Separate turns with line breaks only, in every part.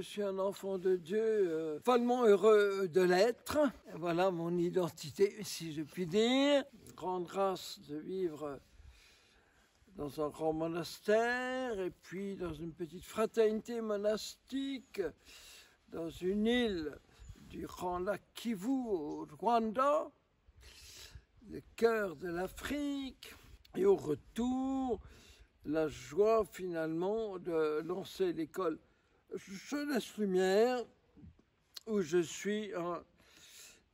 suis un enfant de Dieu, follement heureux de l'être. Voilà mon identité, si je puis dire. Grande grâce de vivre dans un grand monastère et puis dans une petite fraternité monastique, dans une île du grand lac Kivu au Rwanda, le cœur de l'Afrique. Et au retour, la joie finalement de lancer l'école Jeunesse Lumière, où je suis un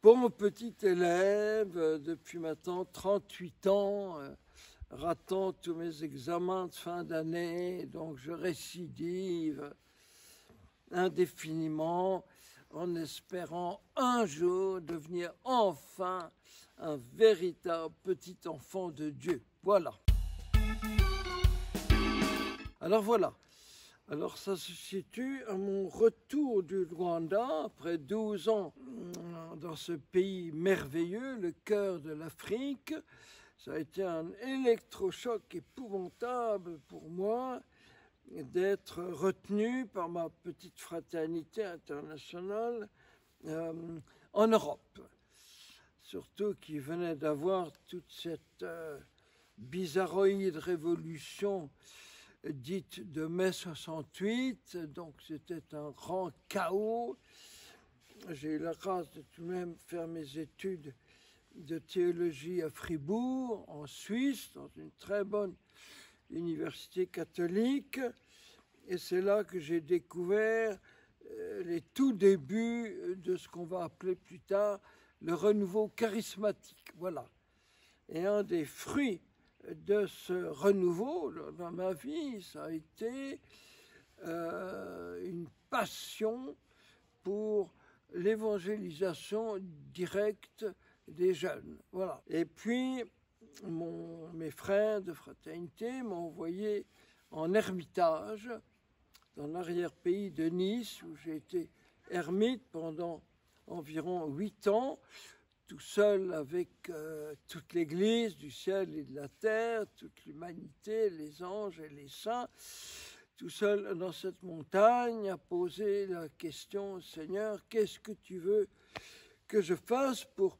bon petit élève depuis maintenant 38 ans, ratant tous mes examens de fin d'année, donc je récidive indéfiniment en espérant un jour devenir enfin un véritable petit enfant de Dieu. Voilà. Alors voilà. Alors ça se situe à mon retour du Rwanda, après 12 ans dans ce pays merveilleux, le cœur de l'Afrique. Ça a été un électrochoc épouvantable pour moi d'être retenu par ma petite fraternité internationale en Europe. Surtout qui venait d'avoir toute cette bizarroïde révolution dite de mai 68, donc c'était un grand chaos. J'ai eu la grâce de tout de même faire mes études de théologie à Fribourg, en Suisse, dans une très bonne université catholique. Et c'est là que j'ai découvert les tout débuts de ce qu'on va appeler plus tard le renouveau charismatique. Voilà. Et un des fruits de ce renouveau dans ma vie, ça a été une passion pour l'évangélisation directe des jeunes. Voilà. Et puis, mes frères de fraternité m'ont envoyé en ermitage dans l'arrière-pays de Nice, où j'ai été ermite pendant environ 8 ans, tout seul avec toute l'Église du ciel et de la terre, toute l'humanité, les anges et les saints, tout seul dans cette montagne, à poser la question, Seigneur, qu'est-ce que tu veux que je fasse pour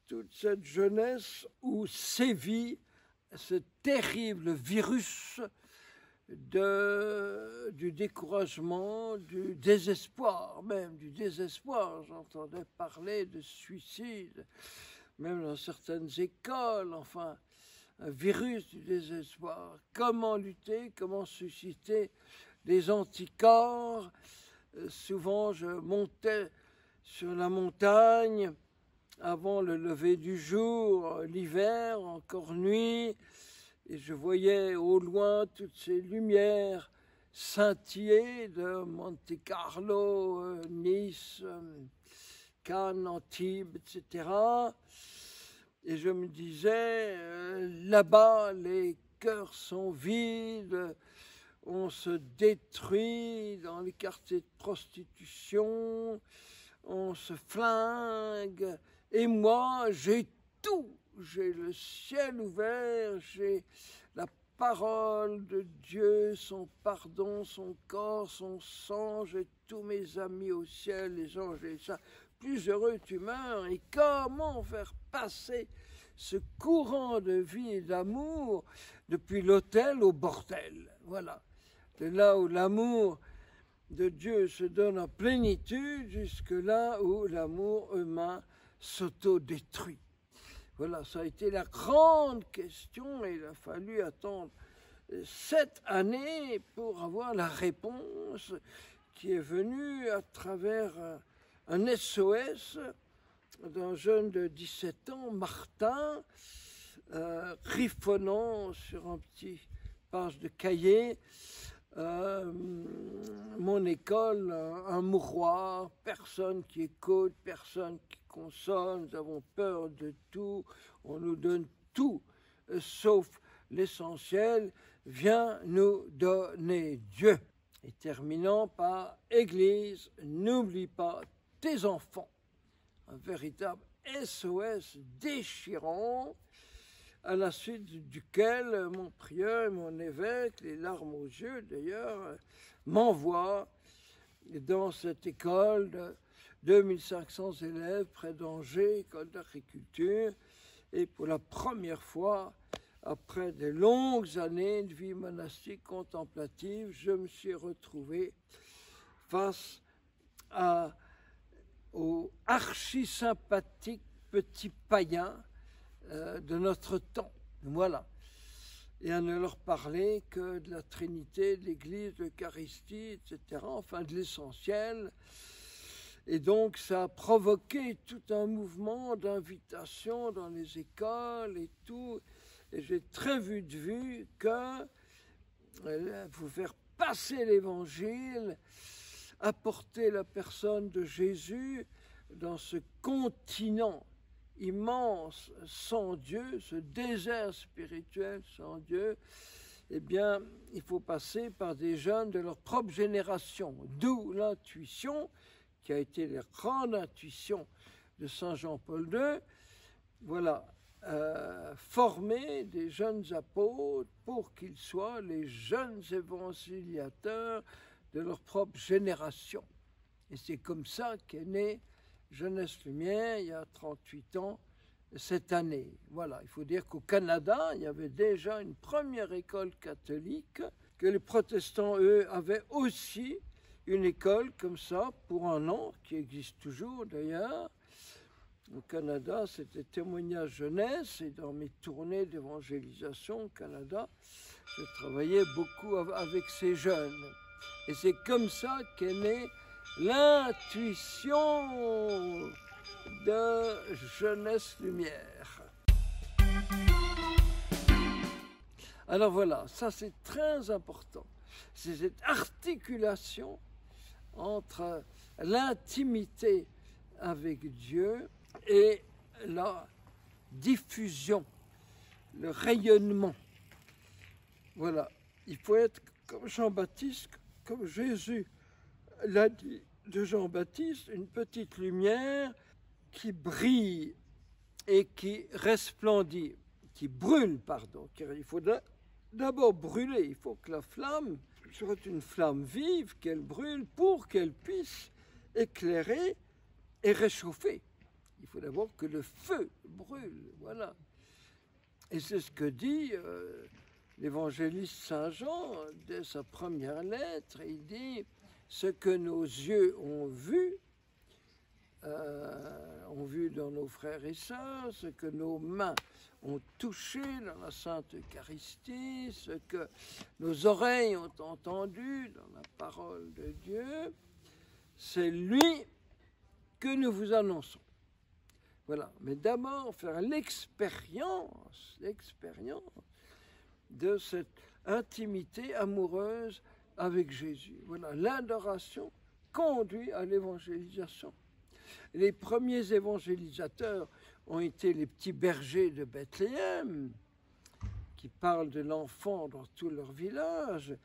toute cette jeunesse où sévit ce terrible virus du découragement, du désespoir, même du désespoir. J'entendais parler de suicide, même dans certaines écoles, enfin, un virus du désespoir. Comment lutter, comment susciter des anticorps? Souvent, je montais sur la montagne avant le lever du jour, l'hiver, encore nuit, et je voyais au loin toutes ces lumières scintiller de Monte Carlo, Nice, Cannes, Antibes, etc. Et je me disais, là-bas, les cœurs sont vides, on se détruit dans les quartiers de prostitution, on se flingue. Et moi, j'ai tout. J'ai le ciel ouvert, j'ai la parole de Dieu, son pardon, son corps, son sang, j'ai tous mes amis au ciel, les anges et ça. Plus heureux tu meurs. Et comment faire passer ce courant de vie et d'amour depuis l'autel au bordel? Voilà. De là où l'amour de Dieu se donne en plénitude, jusque là où l'amour humain s'autodétruit. Voilà, ça a été la grande question et il a fallu attendre 7 années pour avoir la réponse qui est venue à travers un SOS d'un jeune de 17 ans, Martin, griffonnant sur un petit page de cahier. Mon école, un mouroir, personne qui écoute, personne qui console, nous avons peur de tout, on nous donne tout, sauf l'essentiel, viens nous donner Dieu. Et terminant par Église, n'oublie pas tes enfants. Un véritable SOS déchirant, à la suite duquel mon prieur et mon évêque, les larmes aux yeux d'ailleurs, m'envoient dans cette école de 2500 élèves près d'Angers, école d'agriculture. Et pour la première fois, après de longues années de vie monastique contemplative, je me suis retrouvé face aux archi-sympathiques petits païens de notre temps. Voilà. Et à ne leur parler que de la Trinité, de l'Église, de l'Eucharistie, etc., enfin de l'essentiel. Et donc ça a provoqué tout un mouvement d'invitation dans les écoles et tout. Et j'ai très vu que faut faire passer l'Évangile, apporter la personne de Jésus dans ce continent immense sans Dieu, ce désert spirituel sans Dieu, eh bien, il faut passer par des jeunes de leur propre génération. D'où l'intuition, qui a été la grande intuition de Saint Jean-Paul II, voilà, former des jeunes apôtres pour qu'ils soient les jeunes évangélisateurs de leur propre génération. Et c'est comme ça qu'est née Jeunesse Lumière, il y a 38 ans, cette année. Voilà, il faut dire qu'au Canada, il y avait déjà une première école catholique, que les protestants, eux, avaient aussi une école comme ça pour un an, qui existe toujours d'ailleurs. Au Canada, c'était Témoignage Jeunesse, et dans mes tournées d'évangélisation au Canada, je travaillais beaucoup avec ces jeunes. Et c'est comme ça qu'est née l'intuition de Jeunesse Lumière. Alors voilà, ça c'est très important. C'est cette articulation entre l'intimité avec Dieu et la diffusion, le rayonnement. Voilà, il faut être comme Jean-Baptiste, comme Jésus l'a dit de Jean-Baptiste, une petite lumière qui brille et qui resplendit, qui brûle, pardon. Il faut d'abord brûler, il faut que la flamme soit une flamme vive, qu'elle brûle pour qu'elle puisse éclairer et réchauffer. Il faut d'abord que le feu brûle, voilà. Et c'est ce que dit l'évangéliste Saint Jean dès sa première lettre. Il dit « Ce que nos yeux ont vu dans nos frères et sœurs, ce que nos mains ont touché dans la Sainte Eucharistie, ce que nos oreilles ont entendu dans la parole de Dieu, c'est lui que nous vous annonçons. » Voilà, mais d'abord faire l'expérience de cette intimité amoureuse avec Jésus. Voilà, l'adoration conduit à l'évangélisation. Les premiers évangélisateurs ont été les petits bergers de Bethléem, qui parlent de l'enfant dans tout leur village,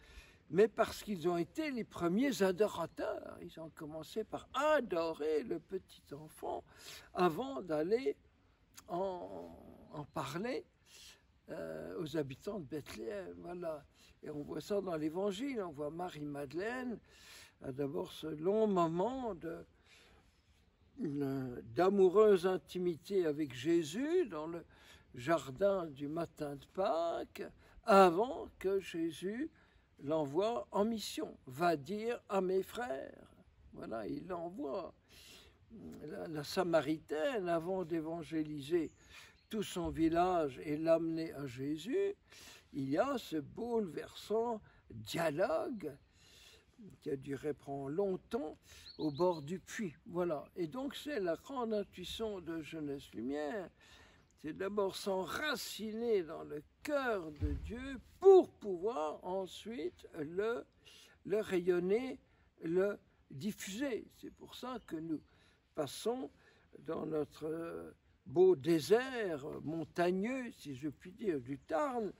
mais parce qu'ils ont été les premiers adorateurs. Ils ont commencé par adorer le petit enfant avant d'aller en parler aux habitants de Bethléem. Voilà. Et on voit ça dans l'Évangile. On voit Marie-Madeleine a d'abord ce long moment d'amoureuse intimité avec Jésus dans le jardin du matin de Pâques, avant que Jésus l'envoie en mission. Va dire à mes frères. Voilà, il l'envoie. La Samaritaine, avant d'évangéliser tout son village et l'amener à Jésus, il y a ce bouleversant dialogue qui a duré pendant longtemps au bord du puits. Voilà. Et donc c'est la grande intuition de Jeunesse Lumière, c'est d'abord s'enraciner dans le cœur de Dieu pour pouvoir ensuite le rayonner, le diffuser. C'est pour ça que nous passons dans notre beau désert montagneux, si je puis dire, du Tarn,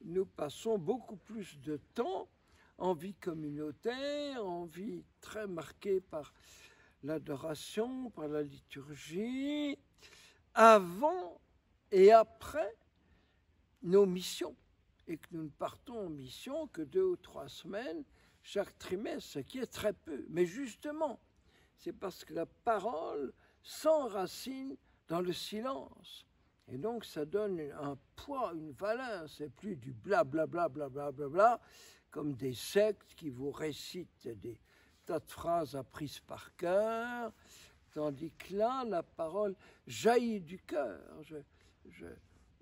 nous passons beaucoup plus de temps en vie communautaire, en vie très marquée par l'adoration, par la liturgie, avant et après nos missions, et que nous ne partons en mission que 2 ou 3 semaines chaque trimestre, ce qui est très peu. Mais justement, c'est parce que la parole s'enracine dans le silence. Et donc, ça donne un poids, une valeur. C'est plus du blablabla, blablabla, comme des sectes qui vous récitent des tas de phrases apprises par cœur, tandis que là, la parole jaillit du cœur.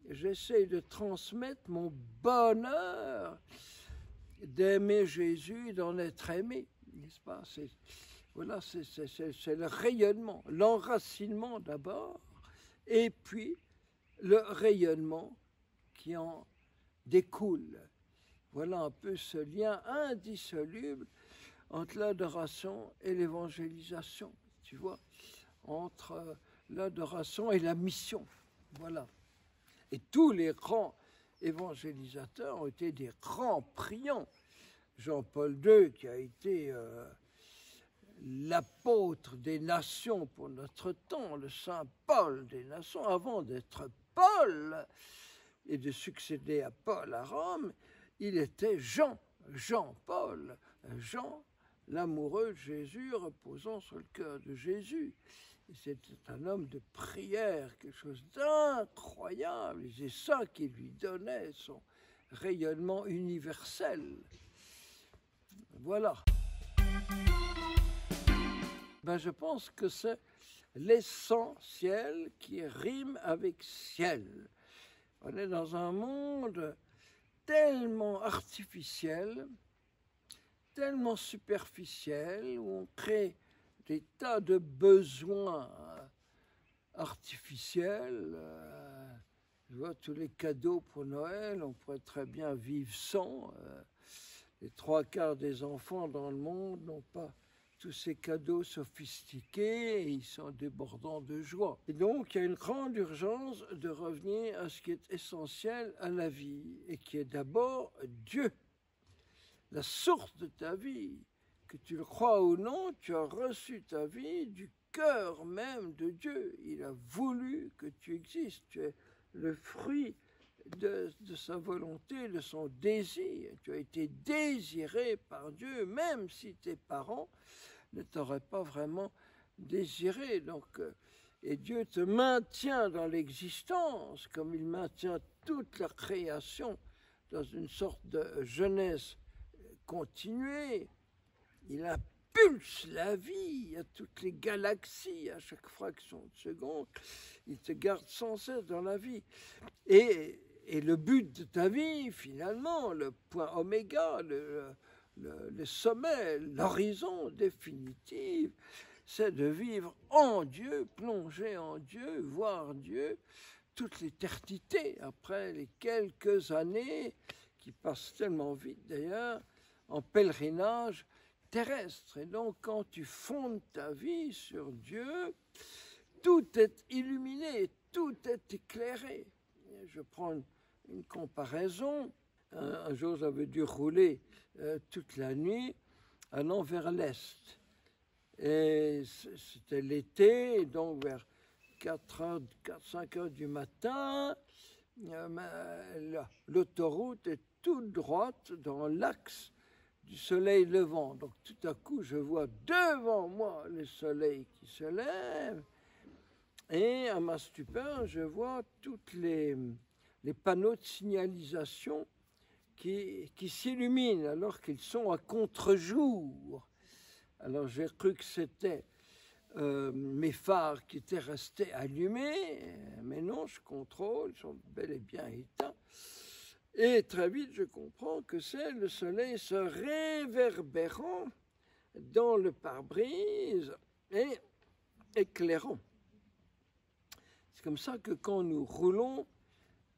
J'essaie de transmettre mon bonheur d'aimer Jésus, d'en être aimé, n'est-ce pas? Voilà, c'est le rayonnement, l'enracinement d'abord, et puis le rayonnement qui en découle. Voilà un peu ce lien indissoluble entre l'adoration et l'évangélisation, tu vois, entre l'adoration et la mission. Voilà. Et tous les grands évangélisateurs ont été des grands priants. Jean-Paul II, qui a été l'apôtre des nations pour notre temps, le Saint Paul des nations, avant d'être Paul et de succéder à Paul à Rome, il était Jean-Paul, Jean, l'amoureux de Jésus reposant sur le cœur de Jésus. C'était un homme de prière, quelque chose d'incroyable. C'est ça qui lui donnait son rayonnement universel. Voilà. Je pense que c'est l'essentiel qui rime avec ciel. On est dans un monde tellement artificiel, tellement superficiel, où on crée des tas de besoins artificiels. Je vois tous les cadeaux pour Noël, on pourrait très bien vivre sans. Les 3/4 des enfants dans le monde n'ont pas tous ces cadeaux sophistiqués et ils sont débordants de joie. Et donc, il y a une grande urgence de revenir à ce qui est essentiel à la vie et qui est d'abord Dieu, la source de ta vie. Que tu le crois ou non, tu as reçu ta vie du cœur même de Dieu. Il a voulu que tu existes. Tu es le fruit de sa volonté, de son désir. Tu as été désiré par Dieu, même si tes parents ne t'auraient pas vraiment désiré. Donc, et Dieu te maintient dans l'existence, comme il maintient toute la création dans une sorte de jeunesse continuée. Il impulse la vie à toutes les galaxies, à chaque fraction de seconde. Il te garde sans cesse dans la vie. Et le but de ta vie, finalement, le point oméga, le sommet, l'horizon définitif, c'est de vivre en Dieu, plonger en Dieu, voir Dieu toute l'éternité, après les quelques années qui passent tellement vite d'ailleurs, en pèlerinage terrestre. Et donc, quand tu fondes ta vie sur Dieu, tout est illuminé, tout est éclairé. Et je prends une comparaison. Un jour, j'avais dû rouler toute la nuit allant vers l'est. Et c'était l'été, donc vers 4-5 heures du matin, l'autoroute est toute droite dans l'axe du soleil levant. Donc tout à coup, je vois devant moi le soleil qui se lève et à ma stupeur, je vois toutes les panneaux de signalisation qui s'illuminent alors qu'ils sont à contre-jour. Alors j'ai cru que c'était mes phares qui étaient restés allumés, mais non, je contrôle, ils sont bel et bien éteints. Et très vite, je comprends que c'est le soleil se réverbérant dans le pare-brise et éclairant. C'est comme ça que quand nous roulons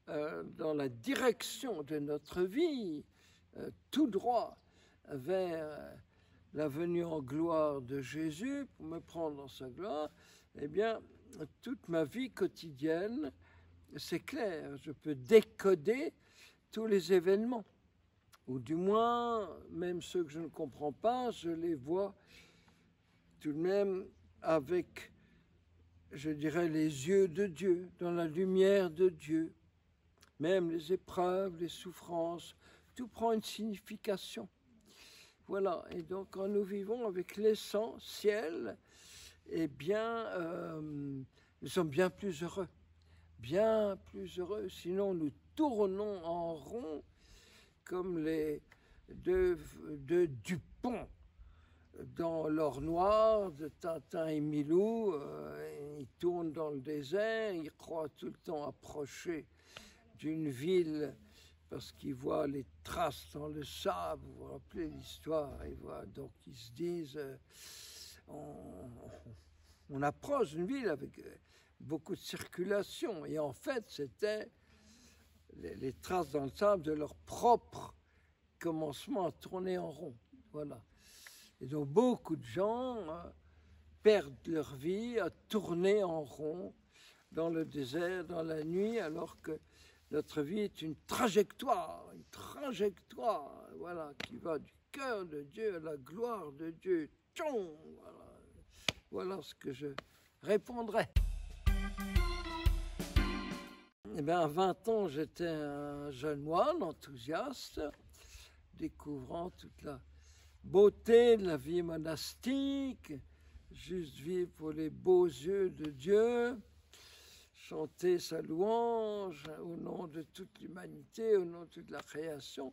dans la direction de notre vie, tout droit vers la venue en gloire de Jésus, pour me prendre dans sa gloire, eh bien, toute ma vie quotidienne s'éclaire. Je peux décoder tous les événements, ou du moins, même ceux que je ne comprends pas, je les vois tout de même avec, je dirais, les yeux de Dieu, dans la lumière de Dieu. Même les épreuves, les souffrances, tout prend une signification. Voilà, et donc quand nous vivons avec l'essentiel, eh bien, nous sommes bien plus heureux. Bien plus heureux, sinon nous tournons en rond comme les deux Dupont dans l'or noir de Tintin et Milou. Ils tournent dans le désert, ils croient tout le temps approcher d'une ville parce qu'ils voient les traces dans le sable. Vous vous rappelez l'histoire, donc ils se disent on approche d'une ville avec beaucoup de circulation, et en fait c'était les traces dans le sable de leur propre commencement à tourner en rond. Voilà. Et donc beaucoup de gens perdent leur vie à tourner en rond dans le désert, dans la nuit, alors que notre vie est une trajectoire, voilà, qui va du cœur de Dieu à la gloire de Dieu. Tchon, voilà ce que je répondrai. Eh bien, à 20 ans, j'étais un jeune moine enthousiaste, découvrant toute la beauté de la vie monastique, juste vivre pour les beaux yeux de Dieu, chanter sa louange au nom de toute l'humanité, au nom de toute la création.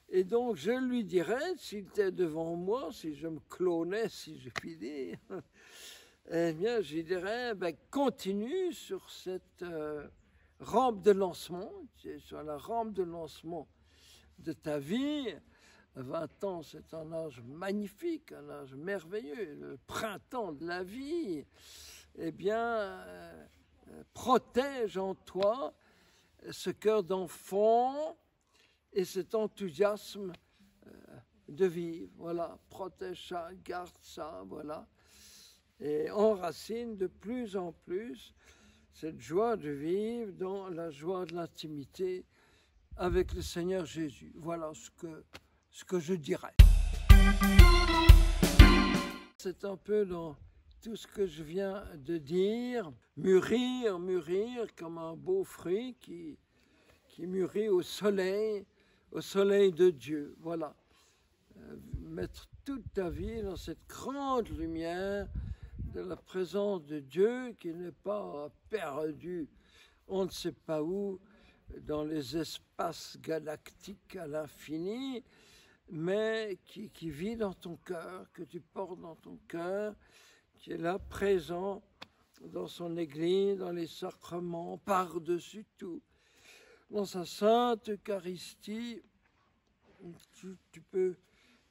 Et donc, je lui dirais, s'il était devant moi, si je me clonais, si je puis dire, eh bien, je lui dirais, continue sur cette rampe de lancement, sur la rampe de lancement de ta vie. 20 ans, c'est un âge magnifique, un âge merveilleux, le printemps de la vie. Eh bien, protège en toi ce cœur d'enfant et cet enthousiasme de vivre. Voilà, protège ça, garde ça, voilà. Et enracine de plus en plus cette joie de vivre dans la joie de l'intimité avec le Seigneur Jésus. Voilà ce que je dirais. C'est un peu dans tout ce que je viens de dire, mûrir comme un beau fruit qui mûrit au soleil de Dieu. Voilà. Mettre toute ta vie dans cette grande lumière de la présence de Dieu qui n'est pas perdu, on ne sait pas où, dans les espaces galactiques à l'infini, mais qui vit dans ton cœur, que tu portes dans ton cœur, qui est là présent dans son Église, dans les sacrements, par-dessus tout. Dans sa sainte Eucharistie, tu peux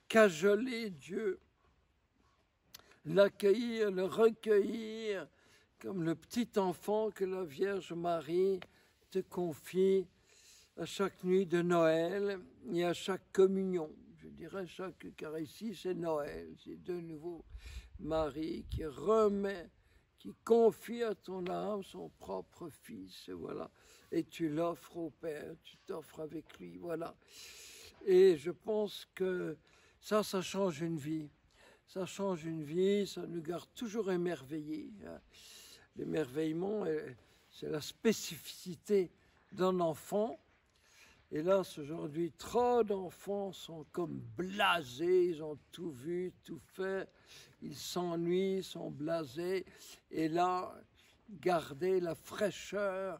cajoler Dieu, l'accueillir, le recueillir, comme le petit enfant que la Vierge Marie te confie à chaque nuit de Noël et à chaque communion. Je dirais chaque Eucharistie, c'est Noël, c'est de nouveau Marie qui remet, qui confie à ton âme son propre Fils, voilà. Et tu l'offres au Père, tu t'offres avec lui, voilà. Et je pense que ça change une vie. Ça change une vie, ça nous garde toujours émerveillés. L'émerveillement, c'est la spécificité d'un enfant. Hélas, aujourd'hui, trop d'enfants sont comme blasés, ils ont tout vu, tout fait, ils s'ennuient, sont blasés. Et là, garder la fraîcheur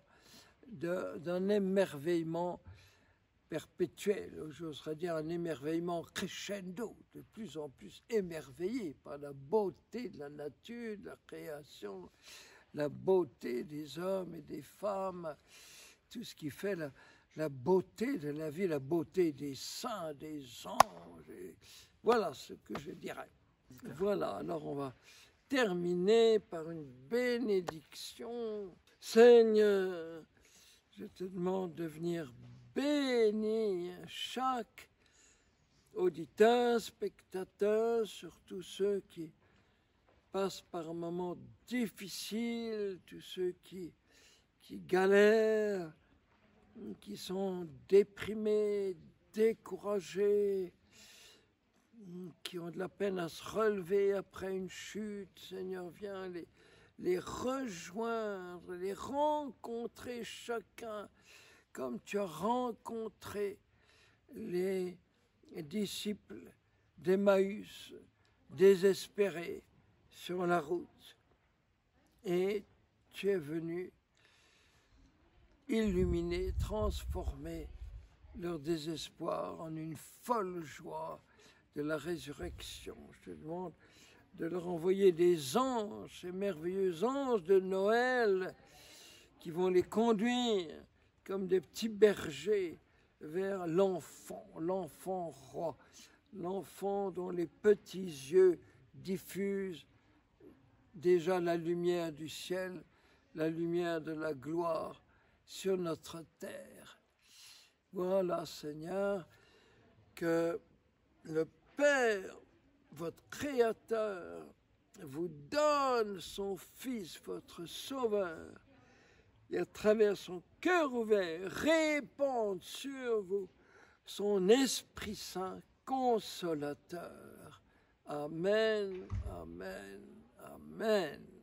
d'un émerveillement perpétuel, j'oserais dire un émerveillement crescendo, de plus en plus émerveillé par la beauté de la nature, de la création, la beauté des hommes et des femmes, tout ce qui fait la beauté de la vie, la beauté des saints, des anges. Et voilà ce que je dirais. Voilà, alors on va terminer par une bénédiction. Seigneur, je te demande de venir bénir chaque auditeur, spectateur, surtout ceux qui passent par un moment difficile, tous ceux qui galèrent, qui sont déprimés, découragés, qui ont de la peine à se relever après une chute. Seigneur, viens les rejoindre, les rencontrer chacun comme tu as rencontré les disciples d'Emmaüs, désespérés sur la route. Et tu es venu illuminer, transformer leur désespoir en une folle joie de la résurrection. Je te demande de leur envoyer des anges, ces merveilleux anges de Noël, qui vont les conduire comme des petits bergers vers l'enfant roi, l'enfant dont les petits yeux diffusent déjà la lumière du ciel, la lumière de la gloire sur notre terre. Voilà, Seigneur, que le Père, votre Créateur, vous donne son Fils, votre Sauveur, et à travers son cœur ouvert, répande sur vous son Esprit Saint consolateur. Amen, amen, amen.